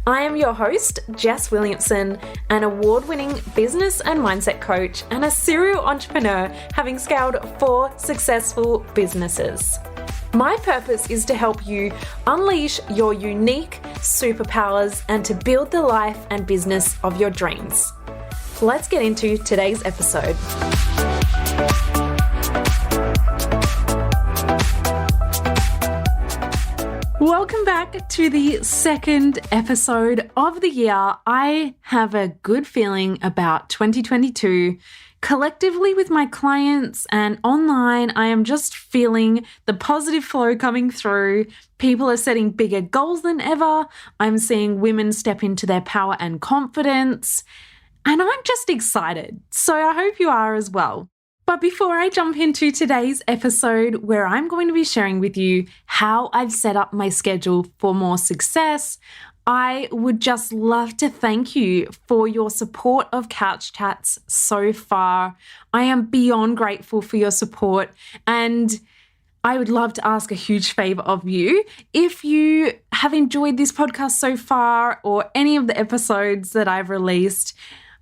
I am your host, Jess Williamson, an award-winning business and mindset coach and a serial entrepreneur having scaled 4 successful businesses. My purpose is to help you unleash your unique superpowers and to build the life and business of your dreams. Let's get into today's episode. Welcome back to the second episode of the year. I have a good feeling about 2022. Collectively with my clients and online, I am just feeling the positive flow coming through. People are setting bigger goals than ever. I'm seeing women step into their power and confidence. And I'm just excited. So I hope you are as well. But before I jump into today's episode, where I'm going to be sharing with you how I've set up my schedule for more success, I would just love to thank you for your support of Couch Chats so far. I am beyond grateful for your support, and I would love to ask a huge favor of you. If you have enjoyed this podcast so far or any of the episodes that I've released,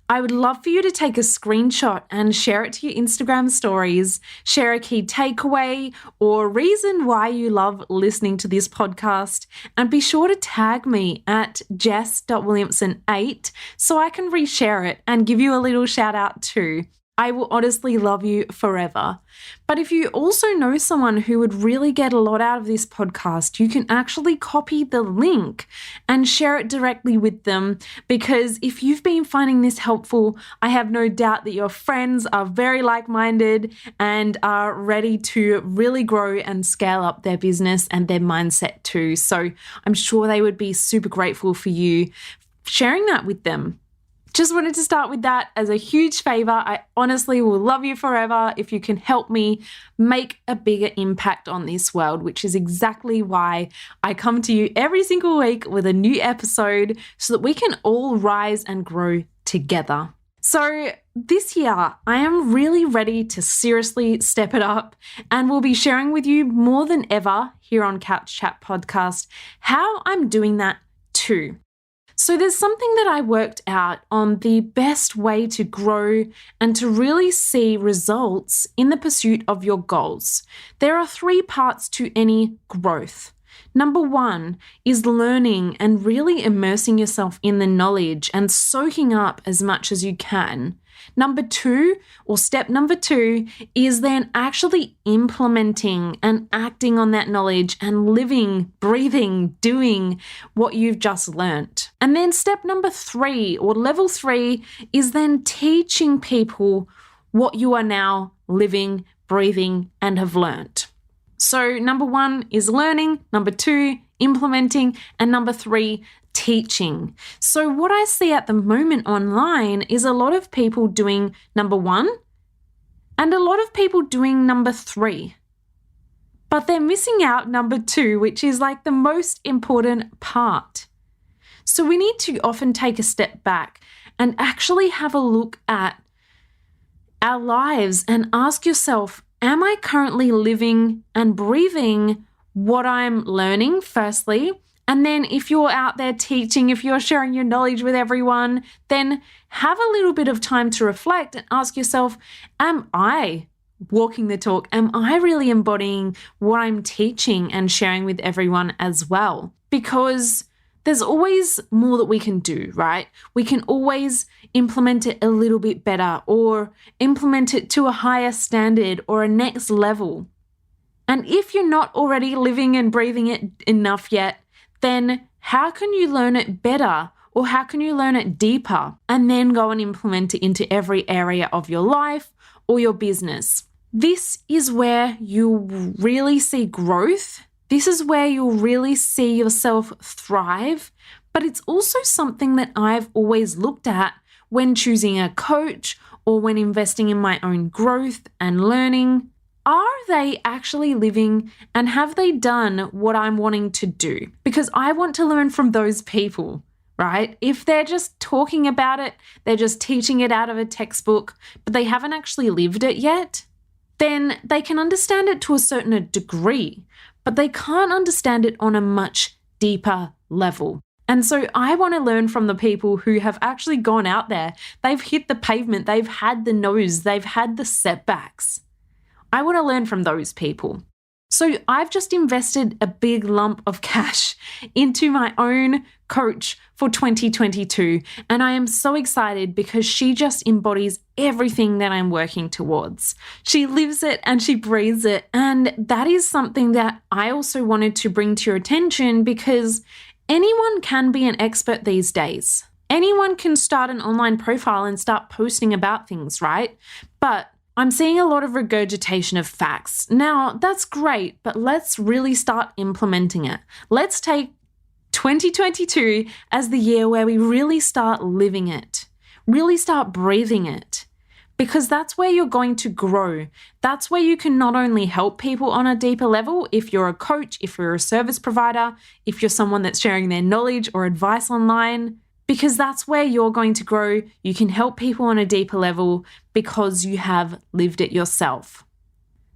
I would love for you to take a screenshot and share it to your Instagram stories, share a key takeaway or reason why you love listening to this podcast, and be sure to tag me at jess.williamson8 so I can reshare it and give you a little shout out too. I will honestly love you forever. But if you also know someone who would really get a lot out of this podcast, you can actually copy the link and share it directly with them, because if you've been finding this helpful, I have no doubt that your friends are very like-minded and are ready to really grow and scale up their business and their mindset too. So I'm sure they would be super grateful for you sharing that with them. Just wanted to start with that as a huge favor. I honestly will love you forever if you can help me make a bigger impact on this world, which is exactly why I come to you every single week with a new episode so that we can all rise and grow together. So this year, I am really ready to seriously step it up, and will be sharing with you more than ever here on Couch Chat Podcast how I'm doing that too. So there's something that I worked out on the best way to grow and to really see results in the pursuit of your goals. There are 3 parts to any growth. Number 1 is learning and really immersing yourself in the knowledge and soaking up as much as you can. Number 2, or step number 2, is then actually implementing and acting on that knowledge and living, breathing, doing what you've just learnt. And then step number 3, or level 3, is then teaching people what you are now living, breathing, and have learnt. So number 1 is learning, number 2, implementing, and number 3, teaching. So what I see at the moment online is a lot of people doing number 1 and a lot of people doing number 3. But they're missing out number 2, which is like the most important part. So we need to often take a step back and actually have a look at our lives and ask yourself, am I currently living and breathing what I'm learning, firstly? And then if you're out there teaching, if you're sharing your knowledge with everyone, then have a little bit of time to reflect and ask yourself, am I walking the talk? Am I really embodying what I'm teaching and sharing with everyone as well? Because there's always more that we can do, right? We can always implement it a little bit better or implement it to a higher standard or a next level. And if you're not already living and breathing it enough yet, then how can you learn it better, or how can you learn it deeper and then go and implement it into every area of your life or your business? This is where you'll really see growth. This is where you'll really see yourself thrive. But it's also something that I've always looked at when choosing a coach or when investing in my own growth and learning. Are they actually living and have they done what I'm wanting to do? Because I want to learn from those people, right? If they're just talking about it, they're just teaching it out of a textbook, but they haven't actually lived it yet, then they can understand it to a certain degree, but they can't understand it on a much deeper level. And so I want to learn from the people who have actually gone out there. They've hit the pavement, they've had the no's, they've had the setbacks. I want to learn from those people. So I've just invested a big lump of cash into my own coach for 2022. And I am so excited because she just embodies everything that I'm working towards. She lives it and she breathes it. And that is something that I also wanted to bring to your attention because anyone can be an expert these days. Anyone can start an online profile and start posting about things, right? But I'm seeing a lot of regurgitation of facts. Now, that's great, but let's really start implementing it. Let's take 2022 as the year where we really start living it, really start breathing it, because that's where you're going to grow. That's where you can not only help people on a deeper level, if you're a coach, if you're a service provider, if you're someone that's sharing their knowledge or advice online, because that's where you're going to grow. You can help people on a deeper level because you have lived it yourself.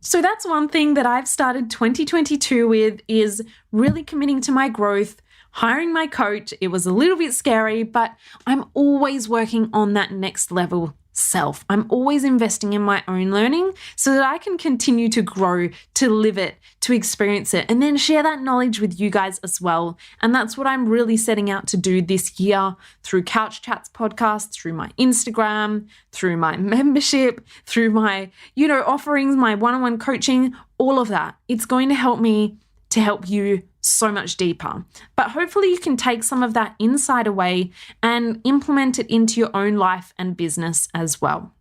So that's one thing that I've started 2022 with, is really committing to my growth, hiring my coach. It was a little bit scary, but I'm always working on that next level self. I'm always investing in my own learning so that I can continue to grow, to live it, to experience it, and then share that knowledge with you guys as well. And that's what I'm really setting out to do this year through Couch Chats podcast, through my Instagram, through my membership, through my, offerings, my one-on-one coaching, all of that. It's going to help me to help you so much deeper. But hopefully you can take some of that insight away and implement it into your own life and business as well.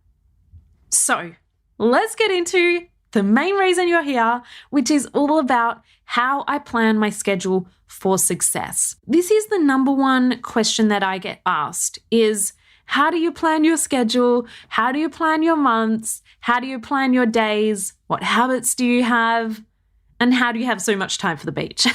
So let's get into the main reason you're here, which is all about how I plan my schedule for success. This is the number one question that I get asked is, how do you plan your schedule? How do you plan your months? How do you plan your days? What habits do you have? And how do you have so much time for the beach?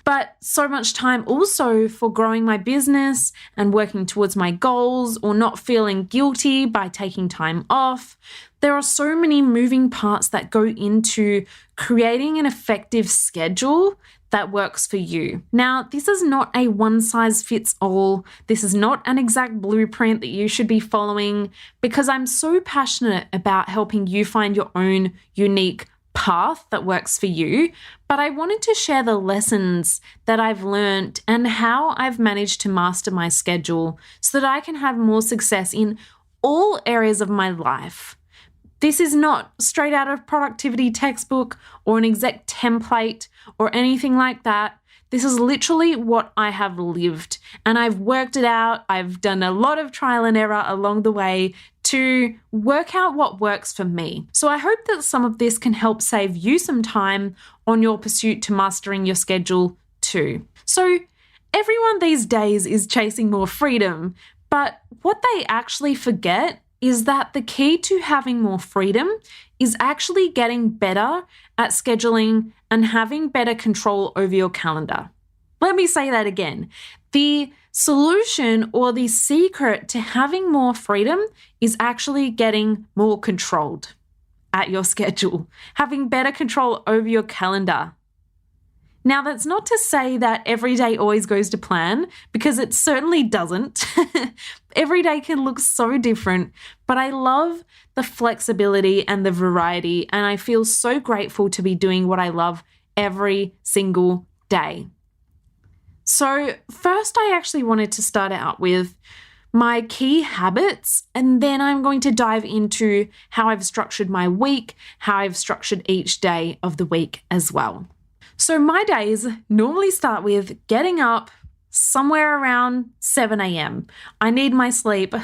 But so much time also for growing my business and working towards my goals, or not feeling guilty by taking time off. There are so many moving parts that go into creating an effective schedule that works for you. Now, this is not a one-size-fits-all. This is not an exact blueprint that you should be following, because I'm so passionate about helping you find your own unique path that works for you. But I wanted to share the lessons that I've learned and how I've managed to master my schedule so that I can have more success in all areas of my life. This is not straight out of productivity textbook or an exact template or anything like that. This is literally what I have lived, and I've worked it out. I've done a lot of trial and error along the way to work out what works for me. So I hope that some of this can help save you some time on your pursuit to mastering your schedule too. So everyone these days is chasing more freedom, but what they actually forget is that the key to having more freedom is actually getting better at scheduling and having better control over your calendar. Let me say that again. The solution or the secret to having more freedom is actually getting more controlled at your schedule, having better control over your calendar. Now, that's not to say that every day always goes to plan, because it certainly doesn't. Every day can look so different, but I love the flexibility and the variety, and I feel so grateful to be doing what I love every single day. So first, I actually wanted to start out with my key habits, and then I'm going to dive into how I've structured my week, how I've structured each day of the week as well. So my days normally start with getting up somewhere around 7 a.m. I need my sleep.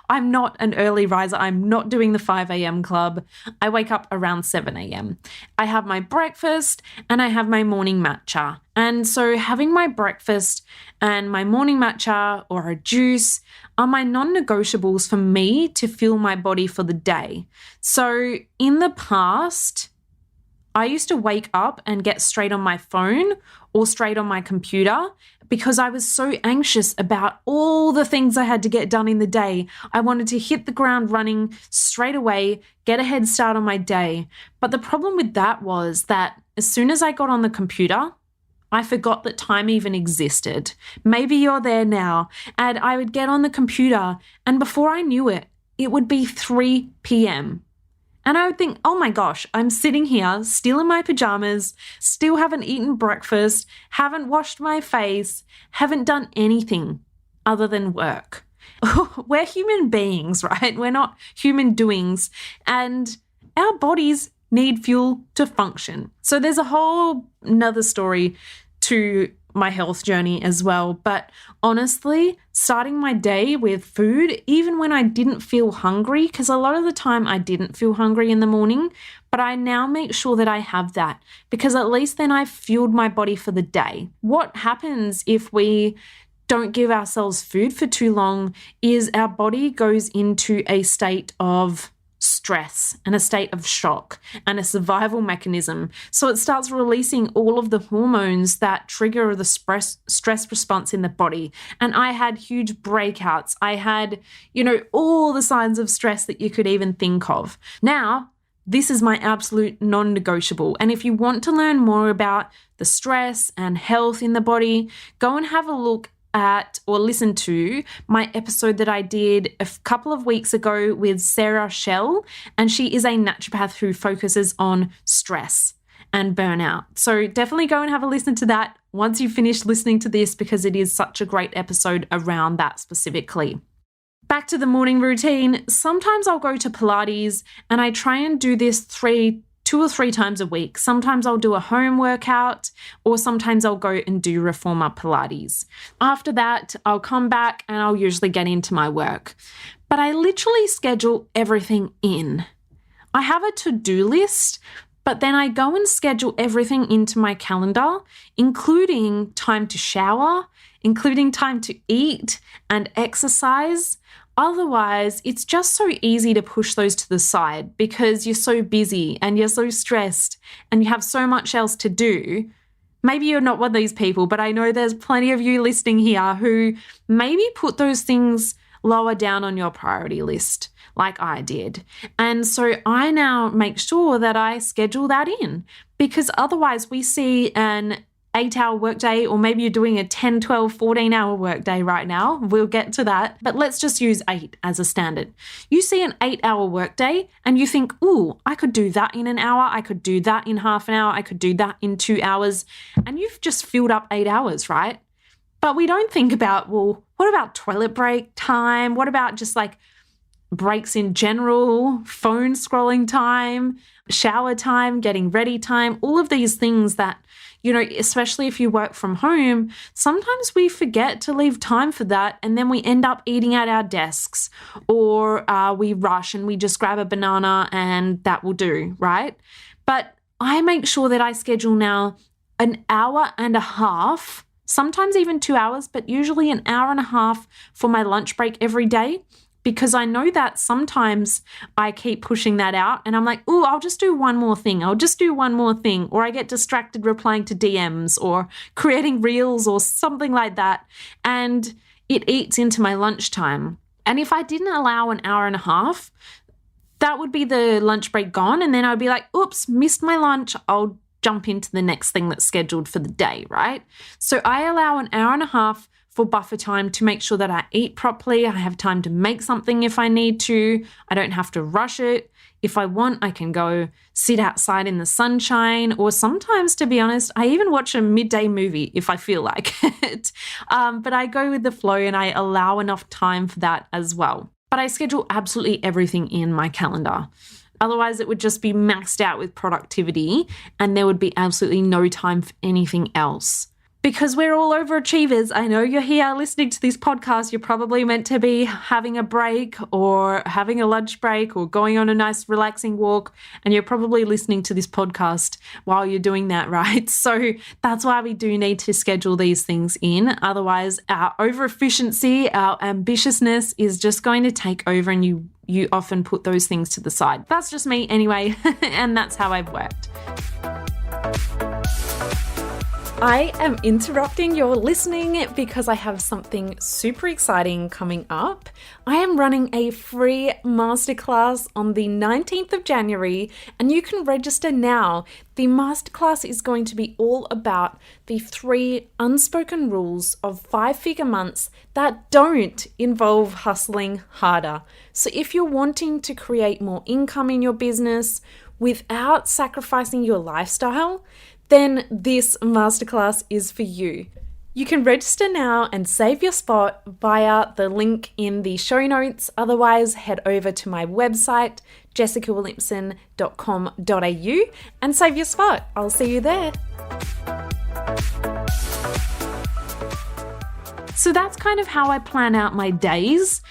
I'm not an early riser. I'm not doing the 5 a.m. club. I wake up around 7 a.m. I have my breakfast and I have my morning matcha. And so having my breakfast and my morning matcha or a juice are my non-negotiables for me to fuel my body for the day. So in the past, I used to wake up and get straight on my phone or straight on my computer because I was so anxious about all the things I had to get done in the day. I wanted to hit the ground running straight away, get a head start on my day. But the problem with that was that as soon as I got on the computer, I forgot that time even existed. Maybe you're there now. And I would get on the computer and before I knew it, it would be 3 p.m. And I would think, oh my gosh, I'm sitting here still in my pajamas, still haven't eaten breakfast, haven't washed my face, haven't done anything other than work. We're human beings, right? We're not human doings. And our bodies need fuel to function. So there's a whole nother story to my health journey as well. But honestly, starting my day with food, even when I didn't feel hungry, because a lot of the time I didn't feel hungry in the morning, but I now make sure that I have that because at least then I've fueled my body for the day. What happens if we don't give ourselves food for too long is our body goes into a state of stress and a state of shock and a survival mechanism. So it starts releasing all of the hormones that trigger the stress response in the body. And I had huge breakouts. I had, all the signs of stress that you could even think of. Now, this is my absolute non-negotiable. And if you want to learn more about the stress and health in the body, go and have a look at or listen to my episode that I did a couple of weeks ago with Sarah Shell, and she is a naturopath who focuses on stress and burnout. So definitely go and have a listen to that once you finish listening to this because it is such a great episode around that specifically. Back to the morning routine. Sometimes I'll go to Pilates and I try and do this 2 or 3 times a week. Sometimes I'll do a home workout or sometimes I'll go and do reformer Pilates. After that, I'll come back and I'll usually get into my work. But I literally schedule everything in. I have a to-do list, but then I go and schedule everything into my calendar, including time to shower, including time to eat and exercise. Otherwise, it's just so easy to push those to the side because you're so busy and you're so stressed and you have so much else to do. Maybe you're not one of these people, but I know there's plenty of you listening here who maybe put those things lower down on your priority list like I did. And so I now make sure that I schedule that in because otherwise we see an 8-hour workday, or maybe you're doing a 10, 12, 14-hour workday right now. We'll get to that. But let's just use 8 as a standard. You see an 8-hour workday and you think, ooh, I could do that in an hour. I could do that in half an hour. I could do that in 2 hours. And you've just filled up 8 hours, right? But we don't think about, well, what about toilet break time? What about just like breaks in general, phone scrolling time, shower time, getting ready time, all of these things that, especially if you work from home, sometimes we forget to leave time for that and then we end up eating at our desks or we rush and we just grab a banana and that will do, right? But I make sure that I schedule now an hour and a half, sometimes even 2 hours, but usually an hour and a half for my lunch break every day. Because I know that sometimes I keep pushing that out and I'm like, oh, I'll just do one more thing. I'll just do one more thing. Or I get distracted replying to DMs or creating reels or something like that. And it eats into my lunchtime. And if I didn't allow an hour and a half, that would be the lunch break gone. And then I'd be like, oops, missed my lunch. I'll jump into the next thing that's scheduled for the day, right? So I allow an hour and a half for buffer time to make sure that I eat properly. I have time to make something if I need to. I don't have to rush it. If I want, I can go sit outside in the sunshine, or sometimes, to be honest, I even watch a midday movie if I feel like it. But I go with the flow and I allow enough time for that as well. But I schedule absolutely everything in my calendar. Otherwise, it would just be maxed out with productivity and there would be absolutely no time for anything else. Because we're all overachievers. I know you're here listening to this podcast. You're probably meant to be having a break or having a lunch break or going on a nice relaxing walk. And you're probably listening to this podcast while you're doing that, right? So that's why we do need to schedule these things in. Otherwise, our overefficiency, our ambitiousness is just going to take over and you often put those things to the side. That's just me anyway. And that's how I've worked. I am interrupting your listening because I have something super exciting coming up. I am running a free masterclass on the 19th of January, and you can register now. The masterclass is going to be all about the 3 unspoken rules of 5-figure months that don't involve hustling harder. So if you're wanting to create more income in your business without sacrificing your lifestyle, then this masterclass is for you. You can register now and save your spot via the link in the show notes. Otherwise, head over to my website, jessicawilliamson.com.au, and save your spot. I'll see you there. So that's kind of how I plan out my days.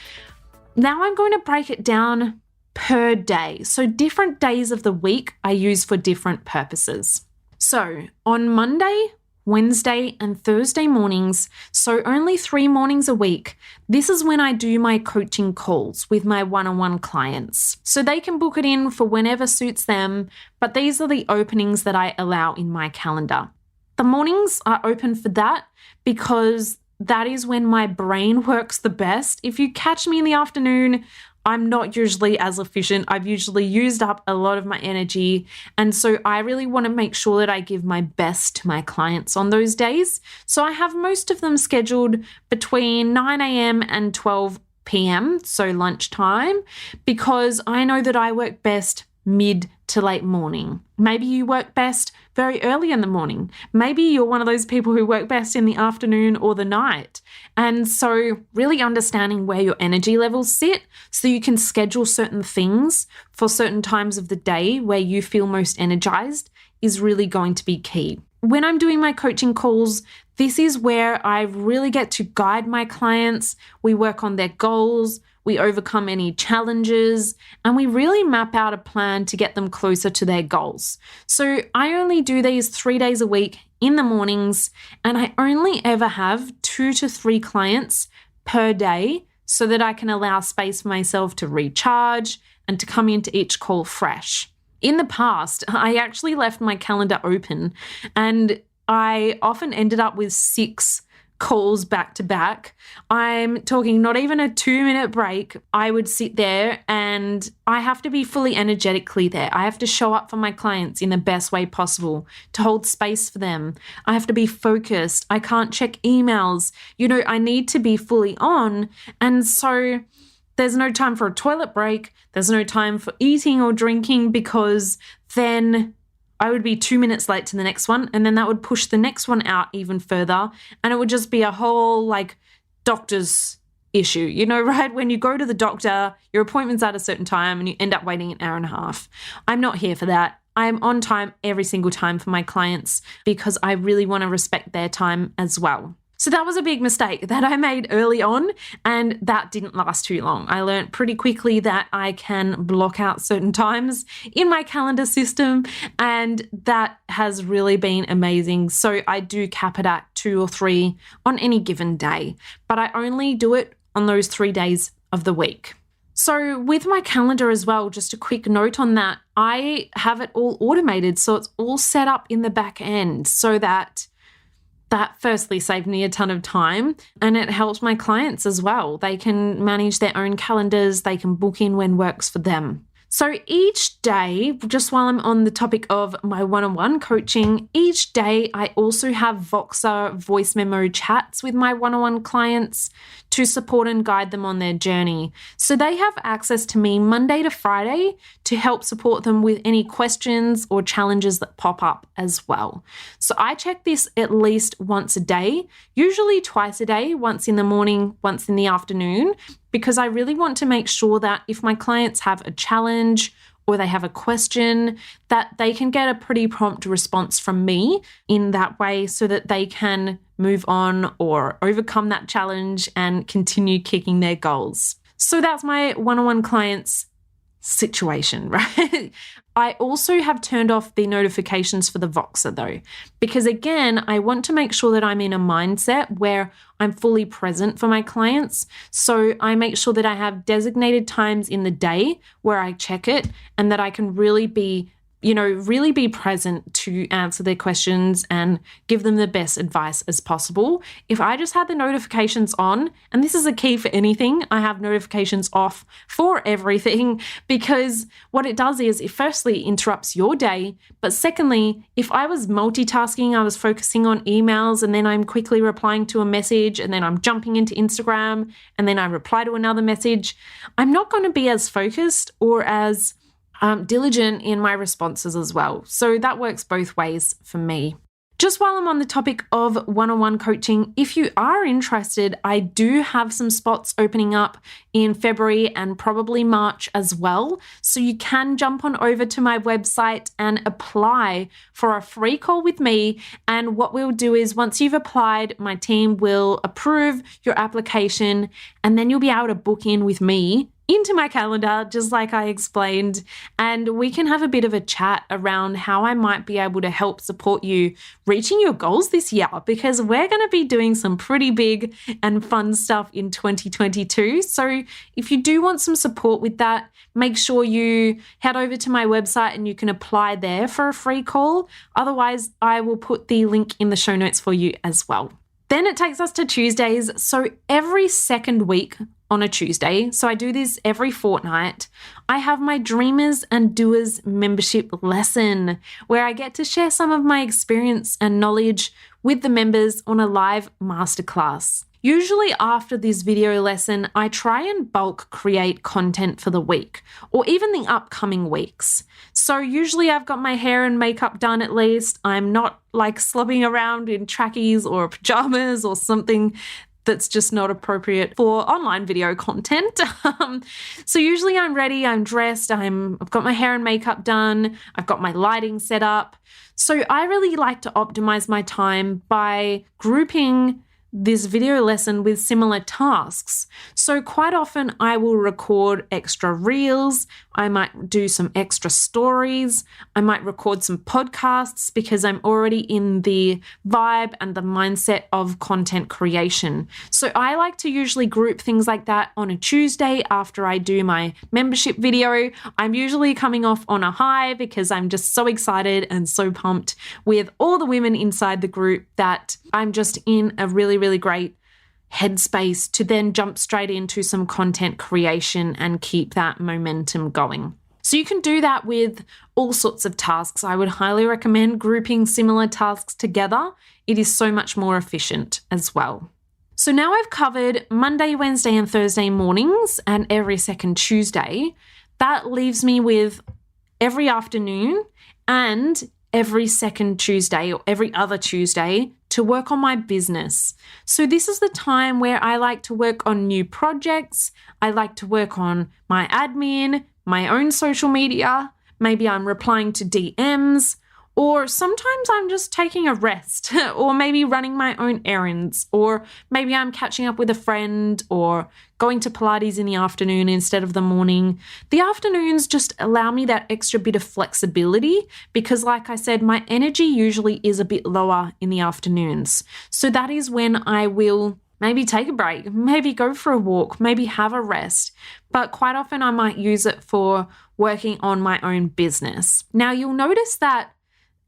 Now I'm going to break it down per day. So different days of the week I use for different purposes. So on Monday, Wednesday, and Thursday mornings, so only 3 mornings a week, this is when I do my coaching calls with my one-on-one clients. So they can book it in for whenever suits them, but these are the openings that I allow in my calendar. The mornings are open for that because that is when my brain works the best. If you catch me in the afternoon, I'm not usually as efficient. I've usually used up a lot of my energy. And so I really want to make sure that I give my best to my clients on those days. So I have most of them scheduled between 9 a.m. and 12 p.m., so lunchtime, because I know that I work best mid to late morning. Maybe you work best very early in the morning. Maybe you're one of those people who work best in the afternoon or the night. And so really understanding where your energy levels sit so you can schedule certain things for certain times of the day where you feel most energized is really going to be key. When I'm doing my coaching calls, this is where I really get to guide my clients. We work on their goals, we overcome any challenges, and we really map out a plan to get them closer to their goals. So I only do these 3 days a week in the mornings, and I only ever have 2 to 3 clients per day so that I can allow space for myself to recharge and to come into each call fresh. In the past, I actually left my calendar open and I often ended up with 6 calls back to back. I'm talking not even a 2-minute break. I would sit there and I have to be fully energetically there. I have to show up for my clients in the best way possible to hold space for them. I have to be focused. I can't check emails. I need to be fully on. And so there's no time for a toilet break. There's no time for eating or drinking because then I would be 2 minutes late to the next one, and then that would push the next one out even further, and it would just be a whole doctor's issue, right? When you go to the doctor, your appointment's at a certain time and you end up waiting an hour and a half. I'm not here for that. I'm on time every single time for my clients because I really want to respect their time as well. So that was a big mistake that I made early on, and that didn't last too long. I learned pretty quickly that I can block out certain times in my calendar system, and that has really been amazing. So I do cap it at 2 or 3 on any given day, but I only do it on those 3 days of the week. So with my calendar as well, just a quick note on that, I have it all automated. So it's all set up in the back end so that firstly saved me a ton of time, and it helps my clients as well. They can manage their own calendars. They can book in when works for them. So each day, just while I'm on the topic of my one-on-one coaching, each day I also have Voxer voice memo chats with my one-on-one clients to support and guide them on their journey. So they have access to me Monday to Friday to help support them with any questions or challenges that pop up as well. So I check this at least once a day, usually twice a day, once in the morning, once in the afternoon, because I really want to make sure that if my clients have a challenge or they have a question, that they can get a pretty prompt response from me in that way so that they can move on or overcome that challenge and continue kicking their goals. So that's my one-on-one clients situation, right? I also have turned off the notifications for the Voxer though, because again, I want to make sure that I'm in a mindset where I'm fully present for my clients. So I make sure that I have designated times in the day where I check it and that I can really be really be present to answer their questions and give them the best advice as possible. If I just had the notifications on, and this is a key for anything, I have notifications off for everything, because what it does is it firstly interrupts your day, but secondly, if I was multitasking, I was focusing on emails and then I'm quickly replying to a message and then I'm jumping into Instagram and then I reply to another message, I'm not going to be as focused or as diligent in my responses as well. So that works both ways for me. Just while I'm on the topic of one-on-one coaching, if you are interested, I do have some spots opening up in February and probably March as well. So you can jump on over to my website and apply for a free call with me. And what we'll do is once you've applied, my team will approve your application and then you'll be able to book in with me into my calendar, just like I explained, and we can have a bit of a chat around how I might be able to help support you reaching your goals this year, because we're going to be doing some pretty big and fun stuff in 2022. So if you do want some support with that, make sure you head over to my website and you can apply there for a free call. Otherwise, I will put the link in the show notes for you as well. Then it takes us to Tuesdays. So every second week on a Tuesday, so I do this every fortnight, I have my Dreamers and Doers membership lesson where I get to share some of my experience and knowledge with the members on a live masterclass. Usually after this video lesson, I try and bulk create content for the week or even the upcoming weeks. So usually I've got my hair and makeup done at least. I'm not like slopping around in trackies or pajamas or something that's just not appropriate for online video content. So usually I'm ready, I'm dressed, I've got my hair and makeup done, I've got my lighting set up. So I really like to optimize my time by grouping this video lesson with similar tasks. So quite often I will record extra reels, I might do some extra stories, I might record some podcasts because I'm already in the vibe and the mindset of content creation. So I like to usually group things like that on a Tuesday after I do my membership video. I'm usually coming off on a high because I'm just so excited and so pumped with all the women inside the group that I'm just in a really great headspace to then jump straight into some content creation and keep that momentum going. So you can do that with all sorts of tasks. I would highly recommend grouping similar tasks together. It is so much more efficient as well. So now I've covered Monday, Wednesday, and Thursday mornings and every second Tuesday. That leaves me with every afternoon and every second Tuesday or every other Tuesday to work on my business. So this is the time where I like to work on new projects. I like to work on my admin, my own social media. Maybe I'm replying to DMs, or sometimes I'm just taking a rest or maybe running my own errands, or maybe I'm catching up with a friend or going to Pilates in the afternoon instead of the morning. The afternoons just allow me that extra bit of flexibility because, like I said, my energy usually is a bit lower in the afternoons. So that is when I will maybe take a break, maybe go for a walk, maybe have a rest. But quite often I might use it for working on my own business. Now you'll notice that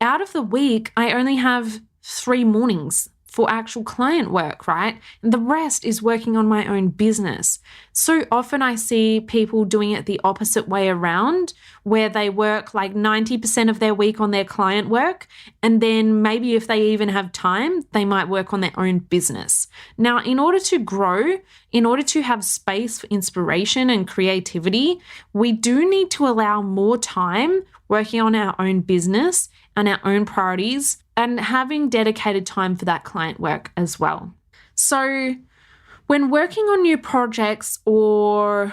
out of the week, I only have 3 mornings for actual client work, right? And the rest is working on my own business. So often I see people doing it the opposite way around, where they work like 90% of their week on their client work. And then maybe if they even have time, they might work on their own business. Now, in order to grow, in order to have space for inspiration and creativity, we do need to allow more time working on our own business and our own priorities and having dedicated time for that client work as well. So when working on new projects or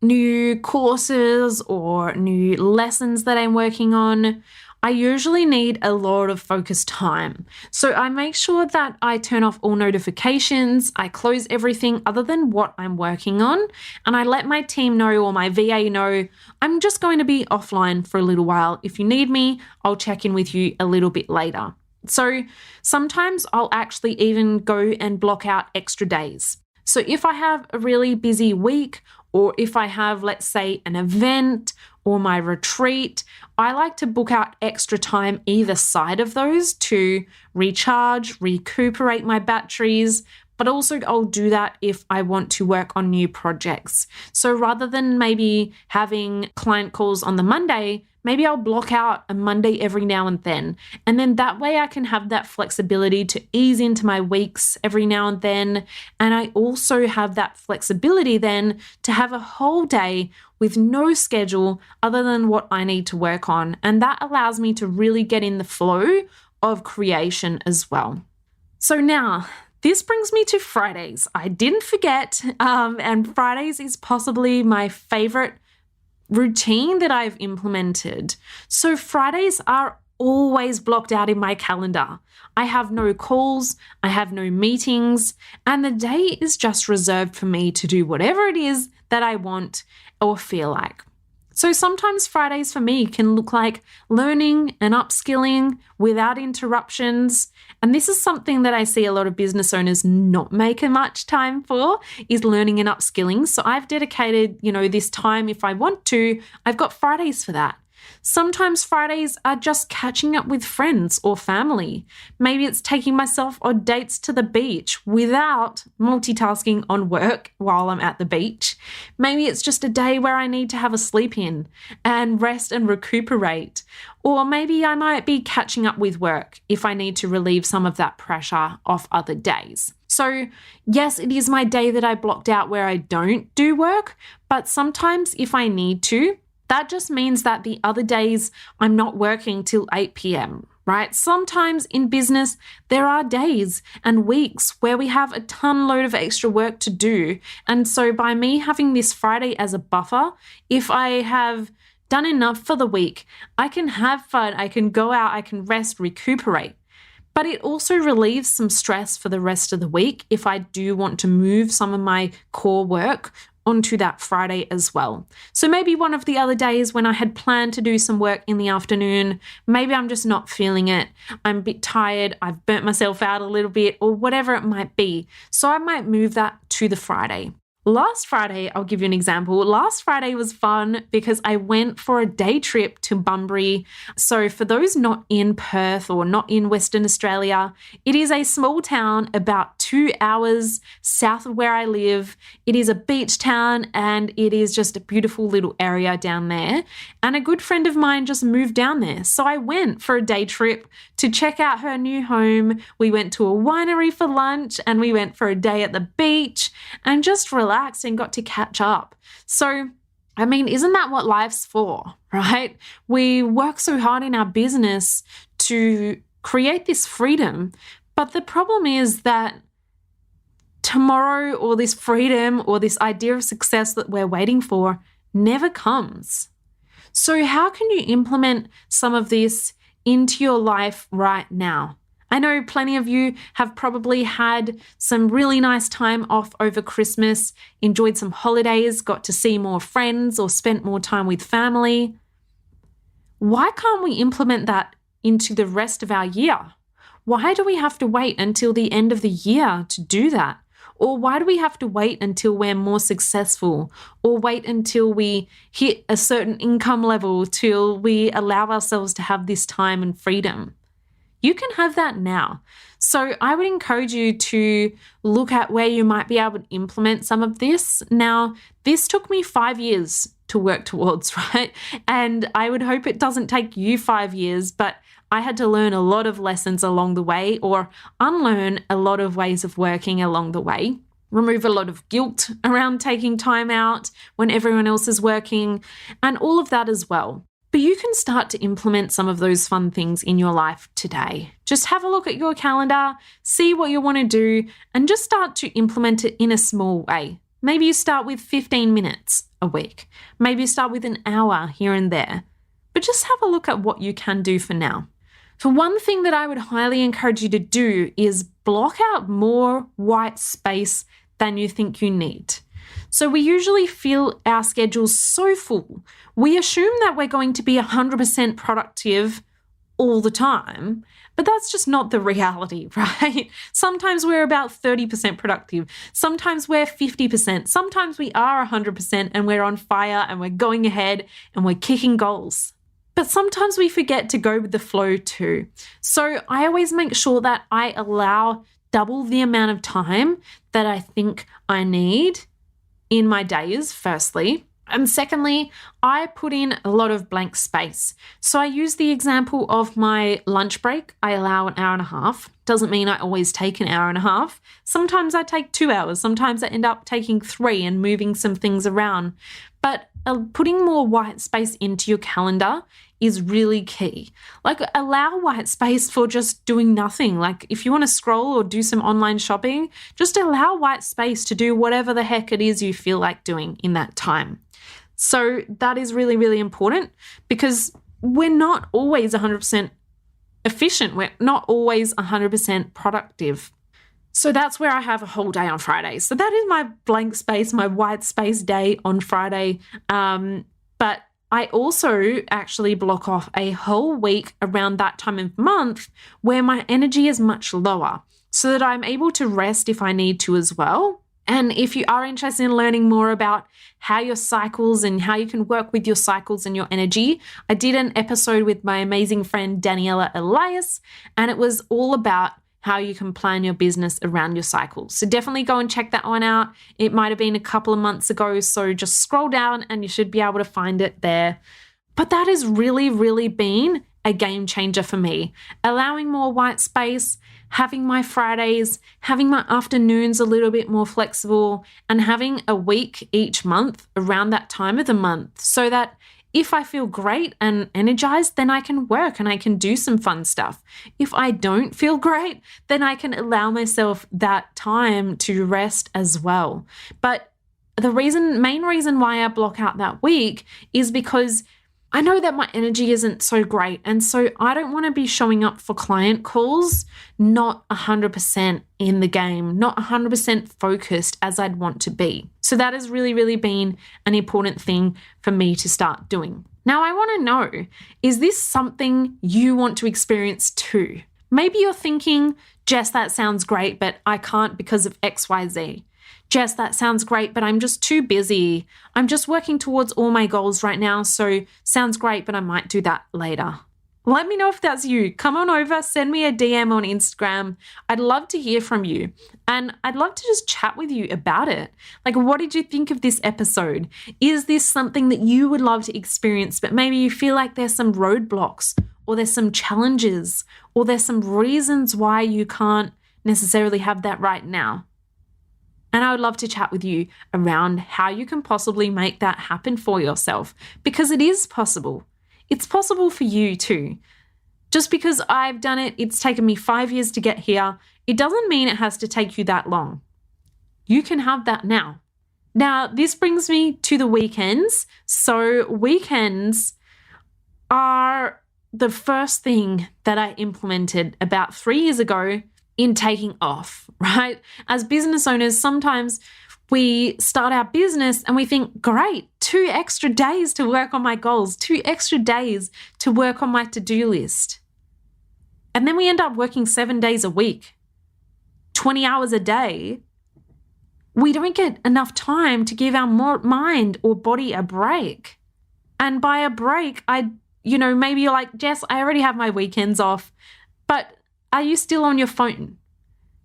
new courses or new lessons that I'm working on, I usually need a lot of focused time. So I make sure that I turn off all notifications, I close everything other than what I'm working on, and I let my team know or my VA know I'm just going to be offline for a little while. If you need me, I'll check in with you a little bit later. So sometimes I'll actually even go and block out extra days. So if I have a really busy week, or if I have, let's say, an event or my retreat, I like to book out extra time either side of those to recharge, recuperate my batteries, but also I'll do that if I want to work on new projects. So rather than maybe having client calls on the Monday, maybe I'll block out a Monday every now and then. And then that way I can have that flexibility to ease into my weeks every now and then. And I also have that flexibility then to have a whole day with no schedule other than what I need to work on. And that allows me to really get in the flow of creation as well. So now, this brings me to Fridays. I didn't forget, and Fridays is possibly my favorite routine that I've implemented. So Fridays are always blocked out in my calendar. I have no calls, I have no meetings, and the day is just reserved for me to do whatever it is that I want or feel like. So sometimes Fridays for me can look like learning and upskilling without interruptions. And this is something that I see a lot of business owners not making much time for, is learning and upskilling. So I've dedicated, this time if I want to. I've got Fridays for that. Sometimes Fridays are just catching up with friends or family. Maybe it's taking myself on dates to the beach without multitasking on work while I'm at the beach. Maybe it's just a day where I need to have a sleep in and rest and recuperate. Or maybe I might be catching up with work if I need to relieve some of that pressure off other days. So yes, it is my day that I blocked out where I don't do work, but sometimes if I need to, that just means that the other days I'm not working till 8 p.m., right? Sometimes in business, there are days and weeks where we have a ton load of extra work to do. And so by me having this Friday as a buffer, if I have done enough for the week, I can have fun, I can go out, I can rest, recuperate. But it also relieves some stress for the rest of the week if I do want to move some of my core work onto that Friday as well. So maybe one of the other days when I had planned to do some work in the afternoon, maybe I'm just not feeling it. I'm a bit tired, I've burnt myself out a little bit, or whatever it might be. So I might move that to the Friday. Last Friday, I'll give you an example. Last Friday was fun because I went for a day trip to Bunbury. So for those not in Perth or not in Western Australia, it is a small town about 2 hours south of where I live. It is a beach town and it is just a beautiful little area down there. And a good friend of mine just moved down there. So I went for a day trip to check out her new home. We went to a winery for lunch and we went for a day at the beach and just relaxed and got to catch up. So, isn't that what life's for, right? We work so hard in our business to create this freedom, but the problem is that tomorrow or this freedom or this idea of success that we're waiting for never comes. So how can you implement some of this into your life right now? I know plenty of you have probably had some really nice time off over Christmas, enjoyed some holidays, got to see more friends or spent more time with family. Why can't we implement that into the rest of our year? Why do we have to wait until the end of the year to do that? Or why do we have to wait until we're more successful? Or wait until we hit a certain income level till we allow ourselves to have this time and freedom? You can have that now. So I would encourage you to look at where you might be able to implement some of this. Now, this took me 5 years to work towards, right? And I would hope it doesn't take you 5 years, but I had to learn a lot of lessons along the way or unlearn a lot of ways of working along the way. Remove a lot of guilt around taking time out when everyone else is working and all of that as well. But you can start to implement some of those fun things in your life today. Just have a look at your calendar, see what you want to do, and just start to implement it in a small way. Maybe you start with 15 minutes a week. Maybe you start with an hour here and there. But just have a look at what you can do for now. So one thing that I would highly encourage you to do is block out more white space than you think you need. So we usually feel our schedules so full. We assume that we're going to be 100% productive all the time, but that's just not the reality, right? Sometimes we're about 30% productive. Sometimes we're 50%. Sometimes we are 100% and we're on fire and we're going ahead and we're kicking goals. But sometimes we forget to go with the flow too. So I always make sure that I allow double the amount of time that I think I need in my days, firstly. And secondly, I put in a lot of blank space. So I use the example of my lunch break. I allow an hour and a half. Doesn't mean I always take an hour and a half. Sometimes I take 2 hours. Sometimes I end up taking 3 and moving some things around. But putting more white space into your calendar is really key. Like, allow white space for just doing nothing. Like, if you want to scroll or do some online shopping, just allow white space to do whatever the heck it is you feel like doing in that time. So that is really, really important, because we're not always 100% efficient. We're not always 100% productive. So that's where I have a whole day on Friday. So that is my blank space, my white space day on Friday. But I also actually block off a whole week around that time of month where my energy is much lower, so that I'm able to rest if I need to as well. And if you are interested in learning more about how your cycles and how you can work with your cycles and your energy, I did an episode with my amazing friend Daniela Elias, and it was all about how you can plan your business around your cycles. So definitely go and check that one out. It might have been a couple of months ago, so just scroll down and you should be able to find it there. But that has really, really been a game changer for me. Allowing more white space, having my Fridays, having my afternoons a little bit more flexible, and having a week each month around that time of the month, so that if I feel great and energized, then I can work and I can do some fun stuff. If I don't feel great, then I can allow myself that time to rest as well. But the main reason why I block out that week is because I know that my energy isn't so great. And so I don't want to be showing up for client calls not 100% in the game, not 100% focused as I'd want to be. So that has really, really been an important thing for me to start doing. Now, I want to know, is this something you want to experience too? Maybe you're thinking, Jess, that sounds great, but I can't because of XYZ. Jess, that sounds great, but I'm just too busy. I'm just working towards all my goals right now, so sounds great, but I might do that later. Let me know if that's you. Come on over, send me a DM on Instagram. I'd love to hear from you, and I'd love to just chat with you about it. Like, what did you think of this episode? Is this something that you would love to experience, but maybe you feel like there's some roadblocks, or there's some challenges, or there's some reasons why you can't necessarily have that right now? And I would love to chat with you around how you can possibly make that happen for yourself, because it is possible. It's possible for you too. Just because I've done it, it's taken me 5 years to get here, it doesn't mean it has to take you that long. You can have that now. Now, this brings me to the weekends. So weekends are the first thing that I implemented about 3 years ago in taking off, right? As business owners, sometimes we start our business and we think, great, 2 extra days to work on my goals, 2 extra days to work on my to-do list. And then we end up working 7 days a week, 20 hours a day. We don't get enough time to give our mind or body a break. And by a break, maybe you're like, Jess, I already have my weekends off, but are you still on your phone?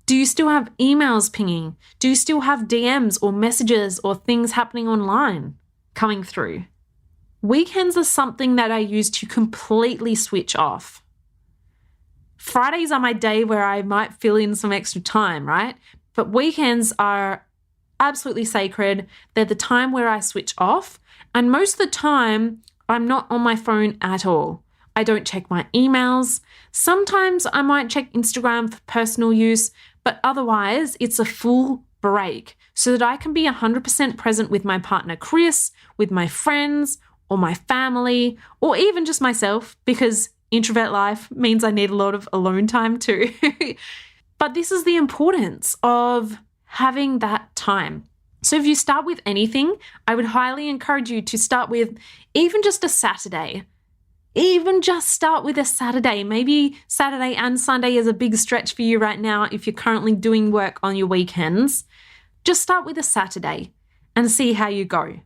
Do you still have emails pinging? Do you still have DMs or messages or things happening online coming through? Weekends are something that I use to completely switch off. Fridays are my day where I might fill in some extra time, right? But weekends are absolutely sacred. They're the time where I switch off. And most of the time, I'm not on my phone at all. I don't check my emails. Sometimes I might check Instagram for personal use, but otherwise it's a full break so that I can be 100% present with my partner, Chris, with my friends or my family, or even just myself, because introvert life means I need a lot of alone time too. But this is the importance of having that time. So if you start with anything, I would highly encourage you to start with even just a Saturday. Even just start with a Saturday. Maybe Saturday and Sunday is a big stretch for you right now if you're currently doing work on your weekends. Just start with a Saturday and see how you go.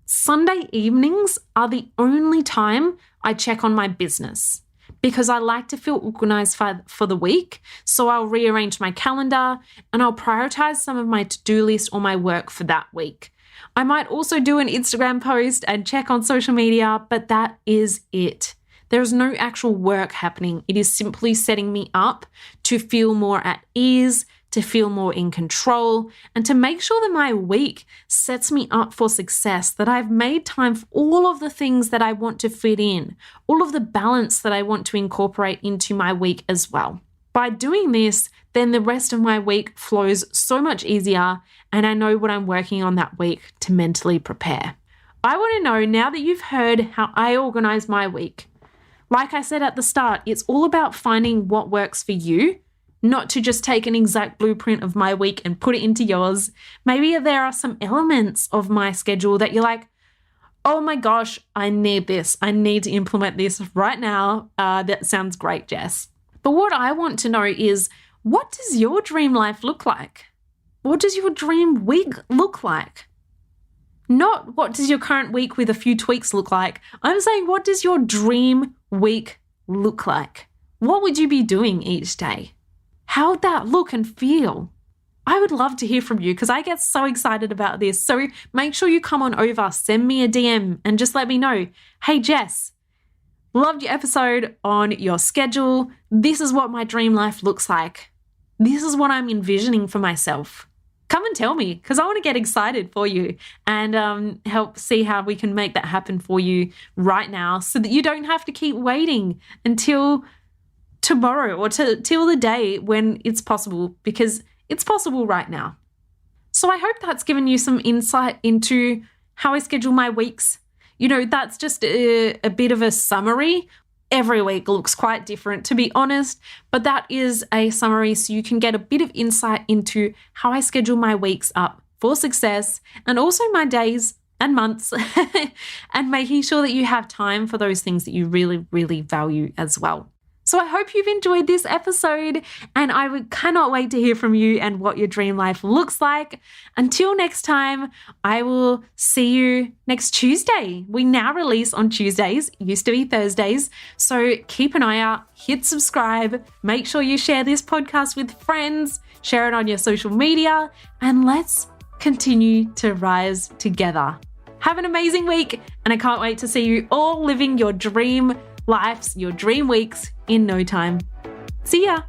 Sunday evenings are the only time I check on my business because I like to feel organized for the week. So I'll rearrange my calendar and I'll prioritize some of my to-do list or my work for that week. I might also do an Instagram post and check on social media, but that is it. There's no actual work happening. It is simply setting me up to feel more at ease, to feel more in control, and to make sure that my week sets me up for success, that I've made time for all of the things that I want to fit in, all of the balance that I want to incorporate into my week as well. By doing this, then the rest of my week flows so much easier, and I know what I'm working on that week to mentally prepare. I want to know, now that you've heard how I organize my week, like I said at the start, it's all about finding what works for you, not to just take an exact blueprint of my week and put it into yours. Maybe there are some elements of my schedule that you're like, oh my gosh, I need this. I need to implement this right now. That sounds great, Jess. But what I want to know is, what does your dream life look like? What does your dream week look like? Not what does your current week with a few tweaks look like. I'm saying, what does your dream week look like? What would you be doing each day? How would that look and feel? I would love to hear from you because I get so excited about this. So make sure you come on over, send me a DM and just let me know, hey Jess, loved your episode on your schedule. This is what my dream life looks like. This is what I'm envisioning for myself. Come and tell me because I want to get excited for you and help see how we can make that happen for you right now so that you don't have to keep waiting until tomorrow or till the day when it's possible, because it's possible right now. So I hope that's given you some insight into how I schedule my weeks. You know, that's just a bit of a summary. Every week looks quite different, to be honest, but that is a summary so you can get a bit of insight into how I schedule my weeks up for success and also my days and months and making sure that you have time for those things that you really, really value as well. So I hope you've enjoyed this episode and I cannot wait to hear from you and what your dream life looks like. Until next time, I will see you next Tuesday. We now release on Tuesdays, used to be Thursdays. So keep an eye out, hit subscribe, make sure you share this podcast with friends, share it on your social media, and let's continue to rise together. Have an amazing week, and I can't wait to see you all living your dream lives, your dream weeks in no time. See ya.